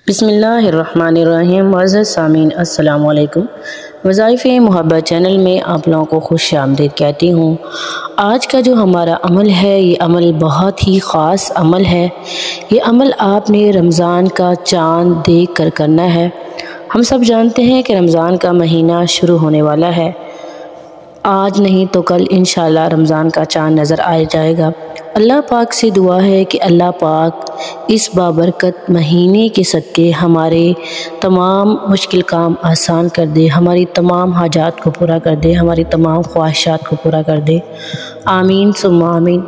بسم اللہ الرحمن الرحیم۔ معزز سامعین السلام علیکم۔ وظائف محبت چینل میں آپ لوگوں کو خوش آمدید کہتی ہوں۔ آج کا جو ہمارا عمل ہے یہ عمل بہت ہی خاص عمل ہے۔ یہ عمل آپ نے رمضان کا چاند دیکھ کر کرنا ہے۔ ہم سب جانتے ہیں کہ رمضان کا مہینہ شروع ہونے والا ہے۔ آج نہیں تو کل انشاءاللہ رمضان کا چاند نظر آ جائے گا۔ اللہ پاک سے دعا ہے کہ اللہ پاک اس بابرکت مہینے کے صدقے ہمارے تمام مشکل کام آسان کر دے، ہماری تمام حاجات کو پورا کر دے، ہماری تمام خواہشات کو پورا کر دے، آمین ثم آمین۔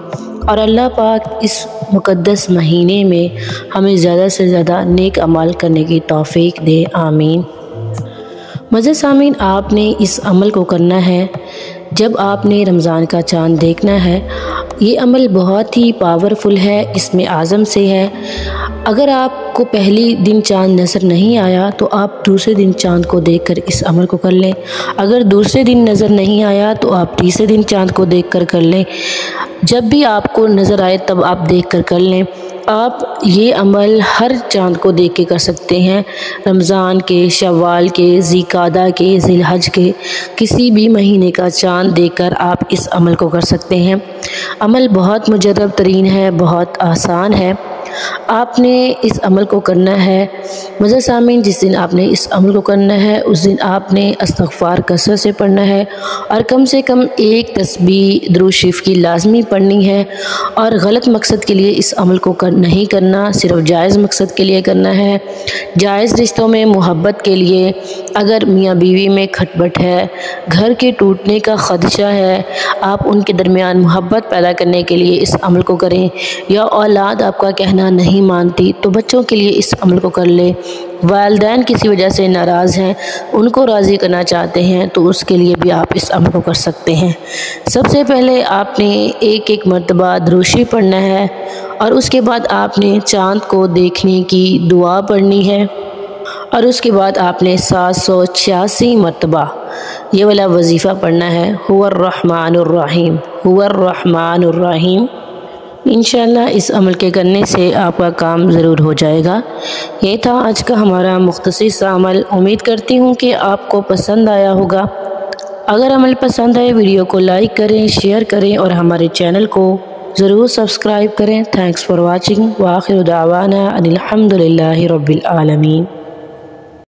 اور اللہ پاک اس مقدس مہینے میں ہمیں زیادہ سے زیادہ نیک اعمال کرنے کی توفیق دے، آمین۔ معزز سامعین، آپ نے اس عمل کو کرنا ہے جب آپ نے رمضان کا چاند دیکھنا ہے۔ یہ عمل بہت ہی پاورفل ہے، اس میں اعظم سے ہے۔ اگر آپ کو پہلی دن چاند نظر نہیں آیا تو آپ دوسرے دن چاند کو دیکھ کر اس عمل کو کر لیں۔ اگر دوسرے دن نظر نہیں آیا تو آپ تیسرے دن چاند کو دیکھ کر کر لیں۔ جب بھی آپ کو نظر آئے تب آپ دیکھ کر کر لیں۔ آپ یہ عمل ہر چاند کو دیکھ کے کر سکتے ہیں، رمضان کے، شوال کے، ذی القعدہ کے، ذی الحج کے، کسی بھی مہینے کا چاند دیکھ کر آپ اس عمل کو کر سکتے ہیں۔ عمل بہت مجرب ترین ہے، بہت آسان ہے۔ آپ نے اس عمل کو کرنا ہے۔ معزز سامعین، جس دن آپ نے اس عمل کو کرنا ہے اس دن آپ نے استغفار کثرت سے پڑھنا ہے اور کم سے کم ایک تسبیح درود شریف کی لازمی پڑھنی ہے، اور غلط مقصد کے لیے اس عمل کو نہیں کرنا، صرف جائز مقصد کے لیے کرنا ہے۔ جائز رشتوں میں محبت کے لیے، اگر میاں بیوی میں کھٹپٹ ہے، گھر کے ٹوٹنے کا خدشہ ہے، آپ ان کے درمیان محبت پیدا کرنے کے لیے اس عمل کو کریں، یا اولاد آپ کا کہنا نہیں مانتی تو بچوں کے لیے اس عمل کو کر لیں۔ والدین کسی وجہ سے ناراض ہیں، ان کو راضی کرنا چاہتے ہیں تو اس کے لیے بھی آپ اس عمل کو کر سکتے ہیں۔ سب سے پہلے آپ نے ایک مرتبہ درود شریف پڑھنا ہے، اور اس کے بعد آپ نے چاند کو دیکھنے کی دعا پڑھنی ہے، اور اس کے بعد آپ نے 786 مرتبہ یہ والا وظیفہ پڑھنا ہے، هو الرحمن الرحیم، هو الرحمن الرحیم۔ انشاءاللہ اس عمل کے کرنے سے آپ کا کام ضرور ہو جائے گا۔ یہ تھا آج کا ہمارا مختصر سا عمل۔ امید کرتی ہوں کہ آپ کو پسند آیا ہوگا۔ اگر عمل پسند آئے ویڈیو کو لائک کریں، شیئر کریں اور ہمارے چینل کو ضرور سبسکرائب کریں۔ تھینکس فار واچنگ، وآخر دعوانا ان الحمد للہ رب العالمین۔